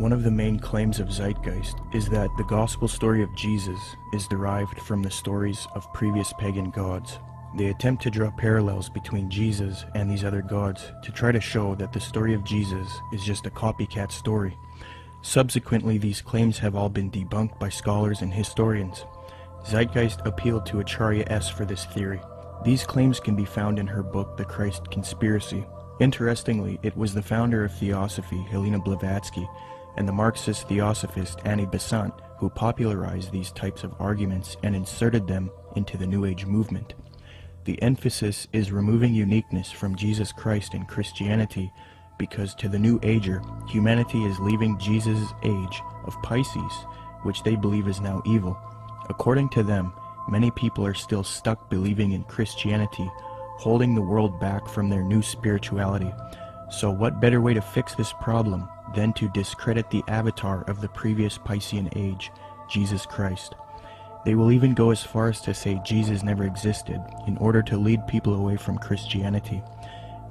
One of the main claims of Zeitgeist is that the gospel story of Jesus is derived from the stories of previous pagan gods. They attempt to draw parallels between Jesus and these other gods to try to show that the story of Jesus is just a copycat story. Subsequently, these claims have all been debunked by scholars and historians. Zeitgeist appealed to Acharya S. for this theory. These claims can be found in her book, The Christ Conspiracy. Interestingly, it was the founder of Theosophy, Helena Blavatsky, and the Marxist Theosophist Annie Besant who popularized these types of arguments and inserted them into the New Age movement. The emphasis is removing uniqueness from Jesus Christ in Christianity because to the New Ager, humanity is leaving Jesus' age of Pisces, which they believe is now evil. According to them, many people are still stuck believing in Christianity, holding the world back from their new spirituality. So what better way to fix this problem than to discredit the avatar of the previous Piscean age, Jesus Christ? They will even go as far as to say Jesus never existed in order to lead people away from Christianity.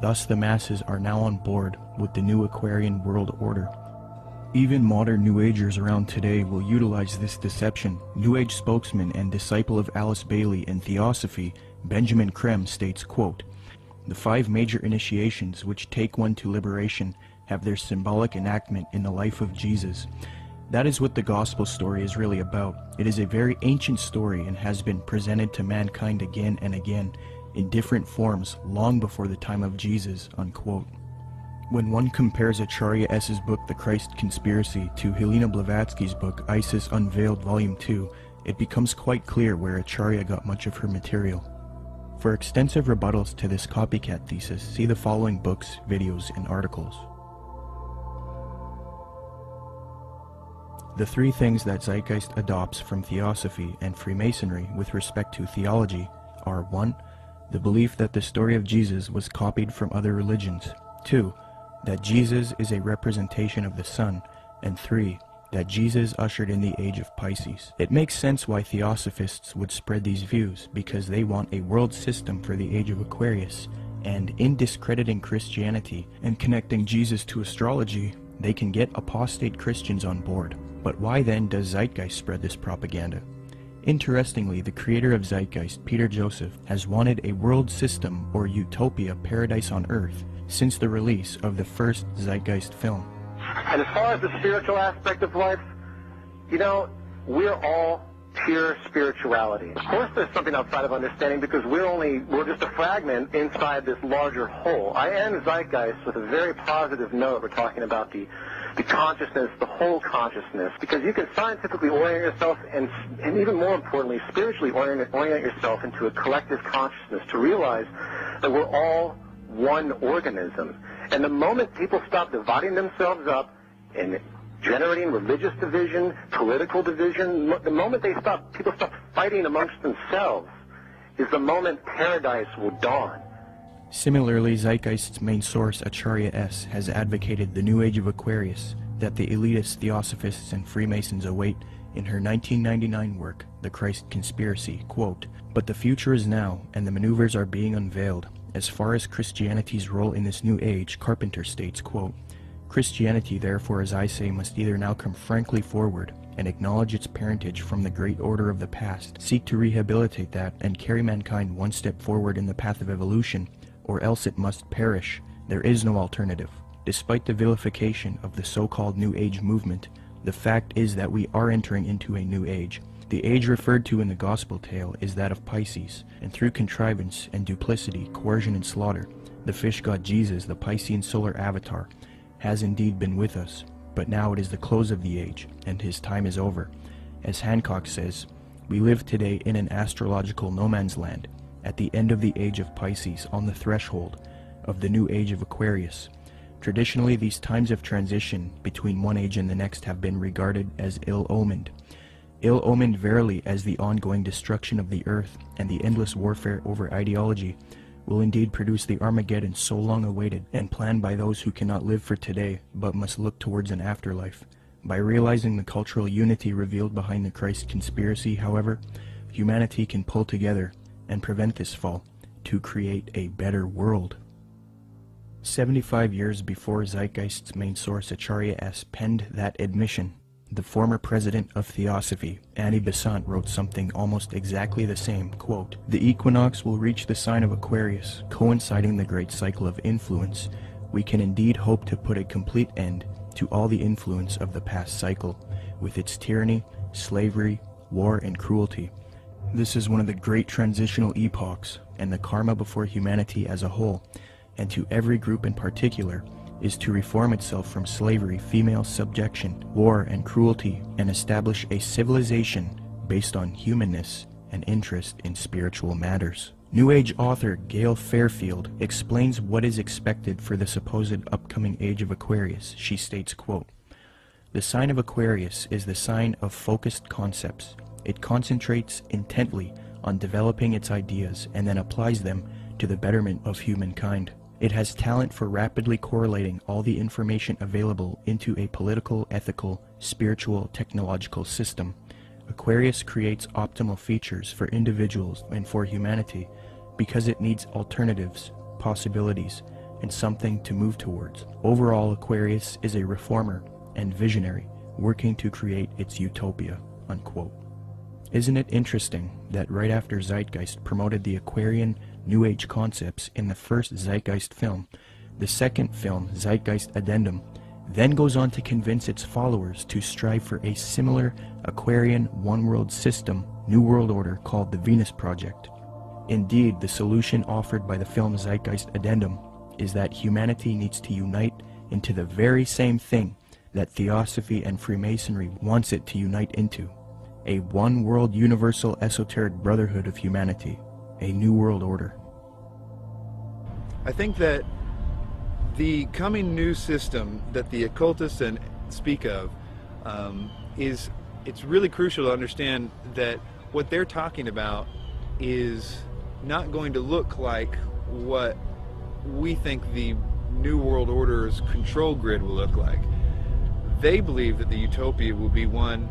Thus the masses are now on board with the new Aquarian world order. Even modern New Agers around today will utilize this deception. New Age spokesman and disciple of Alice Bailey in Theosophy, Benjamin Creme states, quote, "The 5 major initiations which take one to liberation have their symbolic enactment in the life of Jesus. That is what the gospel story is really about. It is a very ancient story and has been presented to mankind again and again in different forms long before the time of Jesus," unquote. When one compares Acharya S.'s book The Christ Conspiracy to Helena Blavatsky's book Isis Unveiled Volume 2, it becomes quite clear where Acharya got much of her material. For extensive rebuttals to this copycat thesis, see the following books, videos, and articles. The 3 things that Zeitgeist adopts from Theosophy and Freemasonry with respect to theology are 1. The belief that the story of Jesus was copied from other religions. 2. That Jesus is a representation of the sun. And 3. That Jesus ushered in the age of Pisces. It makes sense why Theosophists would spread these views, because they want a world system for the age of Aquarius, and in discrediting Christianity and connecting Jesus to astrology, they can get apostate Christians on board. But why then does Zeitgeist spread this propaganda? Interestingly, the creator of Zeitgeist, Peter Joseph, has wanted a world system or utopia paradise on earth since the release of the first Zeitgeist film. And as far as the spiritual aspect of life, you know, we're all pure spirituality. Of course there's something outside of understanding because we're just a fragment inside this larger whole. I end Zeitgeist with a very positive note. We're talking about the consciousness, the whole consciousness, because you can scientifically orient yourself and even more importantly, spiritually orient yourself into a collective consciousness to realize that we're all one organism. And the moment people stop dividing themselves up and generating religious division, political division, the moment people stop fighting amongst themselves is the moment paradise will dawn. Similarly, Zeitgeist's main source, Acharya S., has advocated the New Age of Aquarius that the elitist Theosophists and Freemasons await in her 1999 work, The Christ Conspiracy, quote, "But the future is now, and the maneuvers are being unveiled. As far as Christianity's role in this new age," Carpenter states, quote, "Christianity, therefore, as I say, must either now come frankly forward and acknowledge its parentage from the great order of the past, seek to rehabilitate that, and carry mankind one step forward in the path of evolution, or else it must perish. There is no alternative. Despite the vilification of the so-called New Age movement, the fact is that we are entering into a new age. The age referred to in the gospel tale is that of Pisces, and through contrivance and duplicity, coercion and slaughter, the fish god Jesus, the Piscean solar avatar, has indeed been with us, but now it is the close of the age, and his time is over. As Hancock says, we live today in an astrological no man's land, at the end of the age of Pisces, on the threshold of the new age of Aquarius. Traditionally, these times of transition between one age and the next have been regarded as ill-omened. Ill-omened verily, as the ongoing destruction of the earth and the endless warfare over ideology will indeed produce the Armageddon so long awaited and planned by those who cannot live for today but must look towards an afterlife. By realizing the cultural unity revealed behind the Christ Conspiracy, however, humanity can pull together and prevent this fall to create a better world. 75 years before Zeitgeist's main source Acharya S. penned that admission, the former president of Theosophy, Annie Besant, wrote something almost exactly the same, quote, "The equinox will reach the sign of Aquarius, coinciding the great cycle of influence. We can indeed hope to put a complete end to all the influence of the past cycle, with its tyranny, slavery, war, and cruelty. This is one of the great transitional epochs, and the karma before humanity as a whole, and to every group in particular, is to reform itself from slavery, female subjection, war, and cruelty, and establish a civilization based on humanness and interest in spiritual matters." New Age author Gail Fairfield explains what is expected for the supposed upcoming age of Aquarius. She states, quote, "The sign of Aquarius is the sign of focused concepts. It concentrates intently on developing its ideas and then applies them to the betterment of humankind. It has talent for rapidly correlating all the information available into a political, ethical, spiritual, technological system. Aquarius creates optimal features for individuals and for humanity because it needs alternatives, possibilities, and something to move towards. Overall, Aquarius is a reformer and visionary working to create its utopia," unquote. Isn't it interesting that right after Zeitgeist promoted the Aquarian New Age concepts in the first Zeitgeist film, the second film, Zeitgeist Addendum, then goes on to convince its followers to strive for a similar Aquarian one-world system, New World Order, called the Venus Project. Indeed, the solution offered by the film Zeitgeist Addendum is that humanity needs to unite into the very same thing that Theosophy and Freemasonry wants it to unite into: a one-world universal esoteric brotherhood of humanity, a New World Order. I think that the coming new system that the occultists speak of it's really crucial to understand that what they're talking about is not going to look like what we think the New World Order's control grid will look like. They believe that the utopia will be one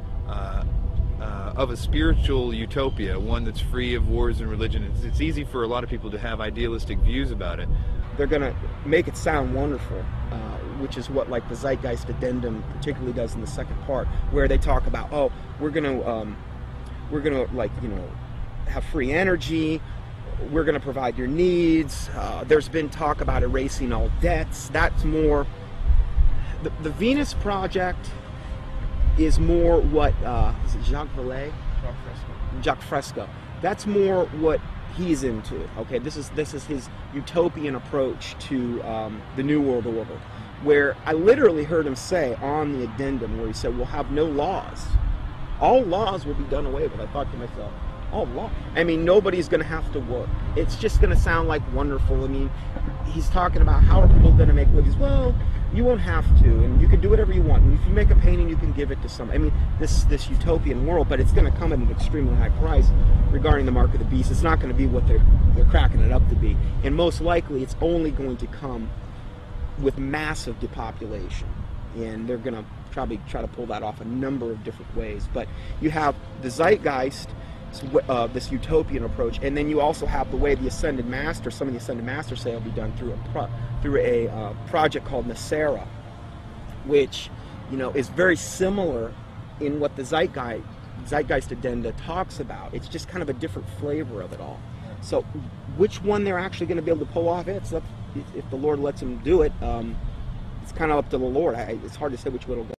of a spiritual utopia, one that's free of wars and religion. It's easy for a lot of people to have idealistic views about it. They're going to make it sound wonderful, which is what like the Zeitgeist Addendum particularly does in the second part, where they talk about, oh, we're going to like, you know, have free energy, we're going to provide your needs. There's been talk about erasing all debts. That's more the Venus Project is more what is it Jacques Vallée? Jacques Fresco. That's more what he's into. Okay, this is his utopian approach to the New World Order, where I literally heard him say on the addendum, where he said, "We'll have no laws. All laws will be done away with." I thought to myself, "Oh, law? I mean, nobody's going to have to work. It's just going to sound like wonderful." I mean, he's talking about how are people going to make livings? Well, you won't have to, and you can do whatever you want. And if you make a painting, you can give it to some. I mean, this utopian world, but it's going to come at an extremely high price regarding the mark of the beast. It's not going to be what they're cracking it up to be, and most likely, it's only going to come with massive depopulation, and they're going to probably try to pull that off a number of different ways. But you have the Zeitgeist, this utopian approach, and then you also have the way the Ascended Master, some of the Ascended Masters say, will be done through a project called Nasera, which, you know, is very similar in what the Zeitgeist Addenda talks about. It's just kind of a different flavor of it all. So which one they're actually going to be able to pull off, it's up, if the Lord lets them do it. It's kind of up to the Lord. It's hard to say which one will go.